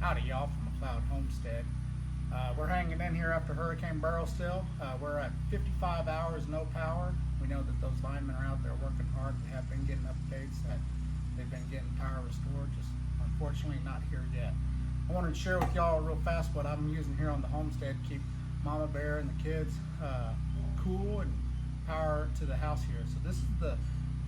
Howdy y'all from McLeod Homestead. We're hanging in here after Hurricane Beryl still. We're at 55 hours no power. We know that those linemen are out there working hard. We have been getting updates that they've been getting power restored, just unfortunately not here yet. I wanted to share with y'all real fast what I'm using here on the homestead to keep Mama Bear and the kids cool and power to the house here. So this is the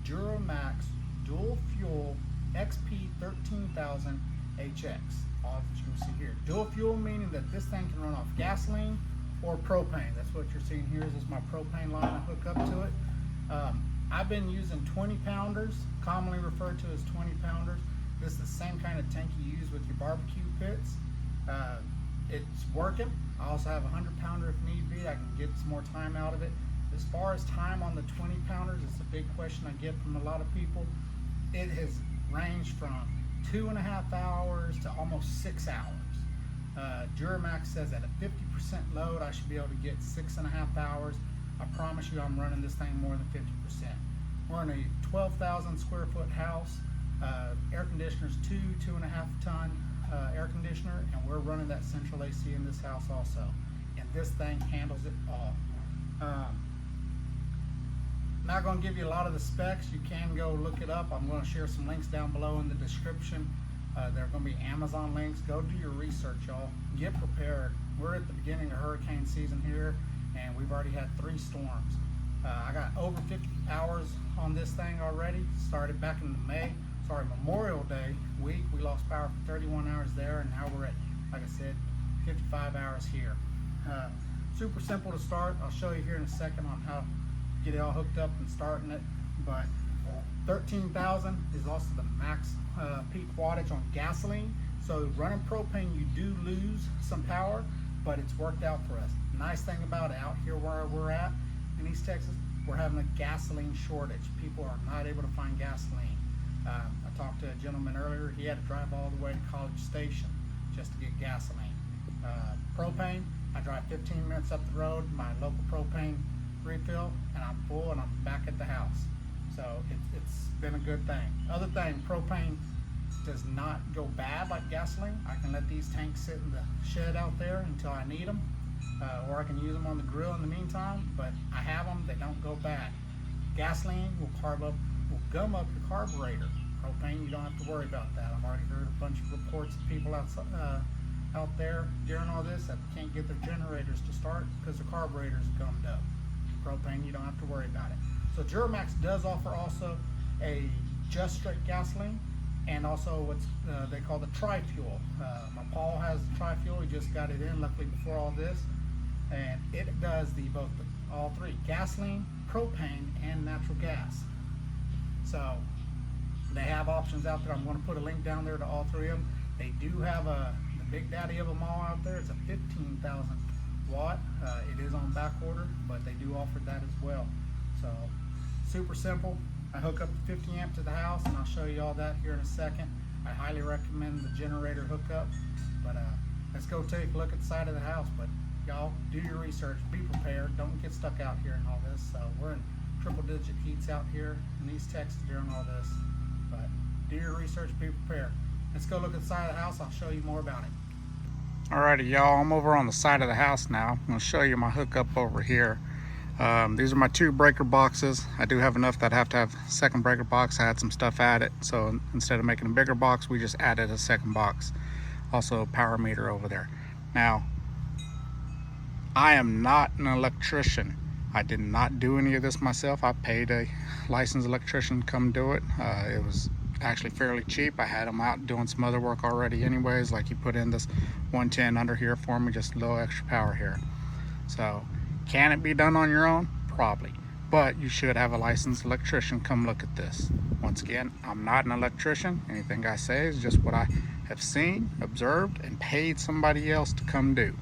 DuroMax dual fuel XP13000HX. All that you can see here. Dual fuel meaning that this thing can run off gasoline or propane. That's what you're seeing here. This is my propane line I hook up to it. I've been using 20 pounders, commonly referred to as 20 pounders. This is the same kind of tank you use with your barbecue pits. It's working. I also have a 100 pounder if need be. I can get some more time out of it. As far as time on the 20 pounders, it's a big question I get from a lot of people. It has ranged from 2.5 hours to almost 6 hours. DuroMax says at a 50% load I should be able to get 6.5 hours. I promise you I'm running this thing more than 50%. We're in a 12,000 square foot house. Air conditioner's 2.5 ton air conditioner, and we're running that central AC in this house also. And this thing handles it all. Not going to give you a lot of the specs. You can go look it up. I'm going to share some links down below in the description. There are going to be Amazon links. Go do your research, y'all. Get prepared. We're at the beginning of hurricane season here, and we've already had 3 storms. I got over 50 hours on this thing already. Started back in Memorial Day week. We lost power for 31 hours there, and now we're at, like I said, 55 hours here. Super simple to start. I'll show you here in a second on how to get it all hooked up and starting it. But 13,000 is also the max peak wattage on gasoline. So running propane, you do lose some power, but it's worked out for us. Nice thing about it, out here where we're at in East Texas, we're having a gasoline shortage. People are not able to find gasoline. I talked to a gentleman earlier. He had to drive all the way to College Station just to get gasoline. Propane, I drive 15 minutes up the road, my local propane refill, and I'm full and I'm back at the house. So it's been a good thing. Other thing, propane does not go bad like gasoline. I can let these tanks sit in the shed out there until I need them, or I can use them on the grill in the meantime, but I have them, they don't go bad. Gasoline will gum up your carburetor. Propane, you don't have to worry about that. I've already heard a bunch of reports of people out there during all this that can't get their generators to start because the carburetor's gummed up. Propane, you don't have to worry about it. So DuroMax does offer also a just straight gasoline and also what's they call the tri-fuel. My Paul has the tri-fuel. He just got it in luckily before all this, and it does all three: gasoline, propane, and natural gas. So they have options out there. I'm going to put a link down there to all 3 of them. They do have the big daddy of them all out there. It's a 15,000 watt. It is on back order, but they do offer that as well. So super simple. I hook up the 50 amp to the house, and I'll show you all that here in a second. I highly recommend the generator hookup, but let's go take a look at the side of the house. But y'all do your research, be prepared, don't get stuck out here in all this. So we're in triple digit heats out here in East Texas during all this, but do your research, be prepared. Let's go look at the side of the house. I'll show you more about it. Alrighty y'all, I'm over on the side of the house now. I'm going to show you my hookup over here. These are my 2 breaker boxes. I do have enough that I have to have a second breaker box. I had some stuff added, so instead of making a bigger box, we just added a second box. Also a power meter over there. Now, I am not an electrician. I did not do any of this myself. I paid a licensed electrician to come do it. It was actually fairly cheap. I had him out doing some other work already anyways, like he put in this 110 under here for me, just a little extra power here. So can it be done on your own? Probably, but you should have a licensed electrician come look at this. Once again, I'm not an electrician. Anything I say is just what I have seen, observed, and paid somebody else to come do.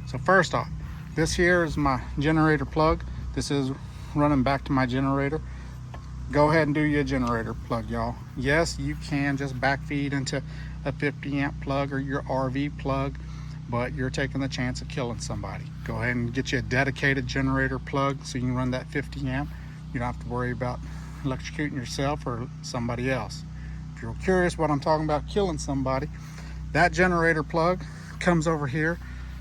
So first off, this here is my generator plug. This is running back to my generator. Go ahead and do your generator plug, y'all. Yes, you can just backfeed into a 50 amp plug or your RV plug, but you're taking the chance of killing somebody. Go ahead and get you a dedicated generator plug so you can run that 50 amp. You don't have to worry about electrocuting yourself or somebody else. If you're curious what I'm talking about killing somebody, That generator plug comes over here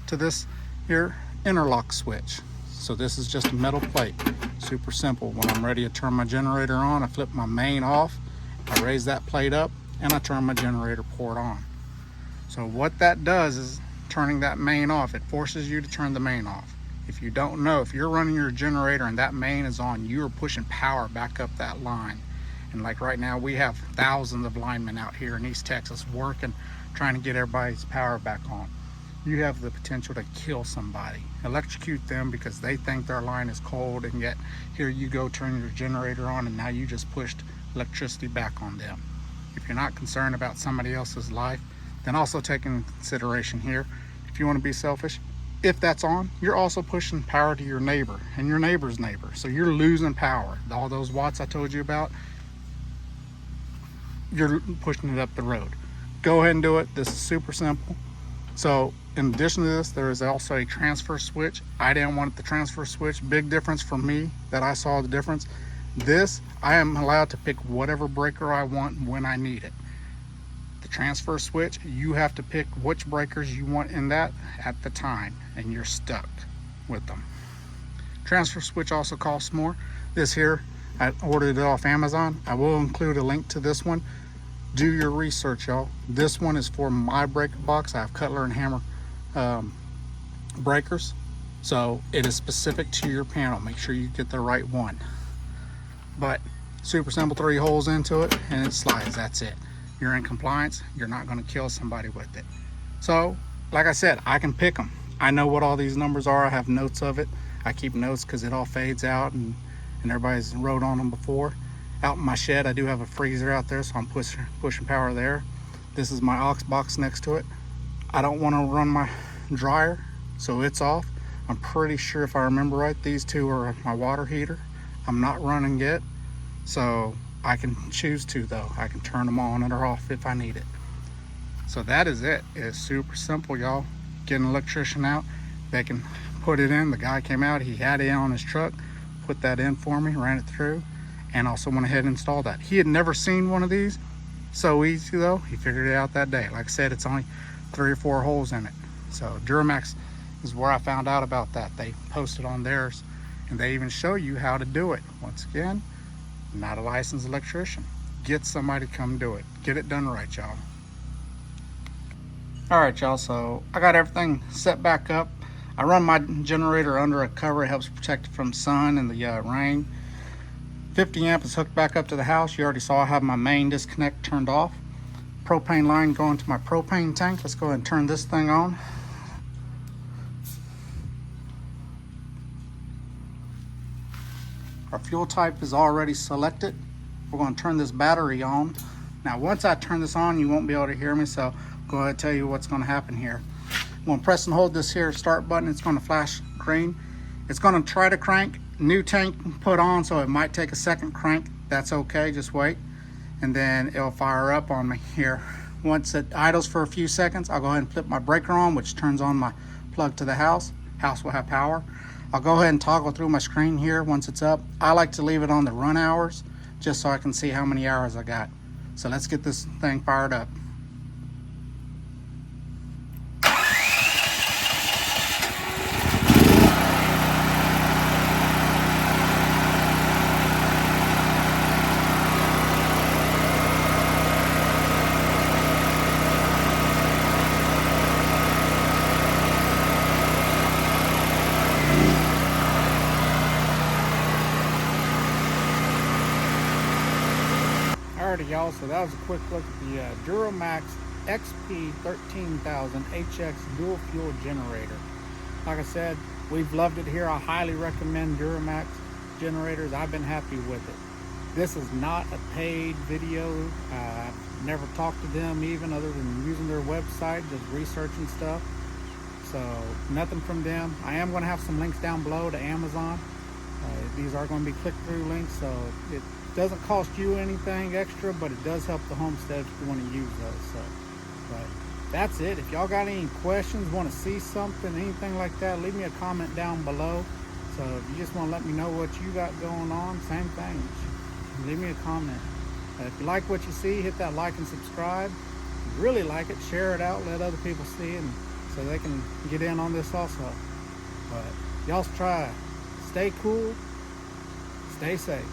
to this here interlock switch. So this is just a metal plate, super simple. When I'm ready to turn my generator on, I flip my main off, I raise that plate up, and I turn my generator port on. So what that does is turning that main off, it forces you to turn the main off. If you don't know, if you're running your generator and that main is on, you are pushing power back up that line. And like right now, we have thousands of linemen out here in East Texas working, trying to get everybody's power back on. You have the potential to kill somebody, electrocute them because they think their line is cold, and yet here you go turning your generator on and now you just pushed electricity back on them. If you're not concerned about somebody else's life, then also take into consideration here, if you want to be selfish, if that's on, you're also pushing power to your neighbor and your neighbor's neighbor. So you're losing power. All those watts I told you about, you're pushing it up the road. Go ahead and do it. This is super simple. So in addition to this, there is also a transfer switch. I didn't want the transfer switch. Big difference for me that I saw the difference. This, I am allowed to pick whatever breaker I want when I need it. The transfer switch, you have to pick which breakers you want in that at the time, and you're stuck with them. Transfer switch also costs more. This here, I ordered it off Amazon. I will include a link to this one. Do your research, y'all. This one is for my breaker box. I have Cutler and Hammer breakers, so it is specific to your panel. Make sure you get the right one. But super simple, 3 holes into it and it slides. That's it. You're in compliance. You're not going to kill somebody with it. So like I said, I can pick them. I know what all these numbers are. I have notes of it. I keep notes because it all fades out, and everybody's wrote on them before. Out in my shed, I do have a freezer out there, so I'm pushing power there. This is my aux box next to it. I don't want to run my dryer, so it's off. I'm pretty sure, if I remember right, these two are my water heater. I'm not running it, so I can choose to, though. I can turn them on or off if I need it. So that is it. It's super simple, y'all. Get an electrician out, they can put it in. The guy came out, he had it on his truck, put that in for me, ran it through, and also went ahead and installed that. He had never seen one of these. So easy though, he figured it out that day. Like I said, it's only 3 or 4 holes in it. So DuroMax is where I found out about that. They posted on theirs, and they even show you how to do it. Once again, not a licensed electrician. Get somebody to come do it. Get it done right, y'all. All right, y'all, so I got everything set back up. I run my generator under a cover. It helps protect it from sun and the rain. 50 amp is hooked back up to the house. You already saw I have my main disconnect turned off. Propane line going to my propane tank. Let's go ahead and turn this thing on. Our fuel type is already selected. We're going to turn this battery on. Now once I turn this on, you won't be able to hear me, so go ahead and tell you what's going to happen here. I'm going to press and hold this here start button. It's going to flash green. It's going to try to crank. New tank put on, so it might take a second crank. That's okay, just wait. And then it'll fire up on me here. Once it idles for a few seconds, I'll go ahead and flip my breaker on, which turns on my plug to the house. House will have power. I'll go ahead and toggle through my screen here once it's up. I like to leave it on the run hours just so I can see how many hours I got. So let's get this thing fired up. Alrighty, y'all, so that was a quick look at the DuroMax XP13000HX dual fuel generator. Like I said, we've loved it here. I highly recommend DuroMax generators. I've been happy with it. This is not a paid video. I've never talked to them even other than using their website, just researching stuff. So nothing from them. I am going to have some links down below to Amazon. These are going to be click-through links, so it doesn't cost you anything extra, but it does help the homestead if you want to use those. So, but that's it. If y'all got any questions, want to see something, anything like that, leave me a comment down below. So if you just want to let me know what you got going on, same thing. Leave me a comment. If you like what you see, hit that like and subscribe. really like it, share it out, let other people see it, and so they can get in on this also. But y'all try. Stay cool, stay safe.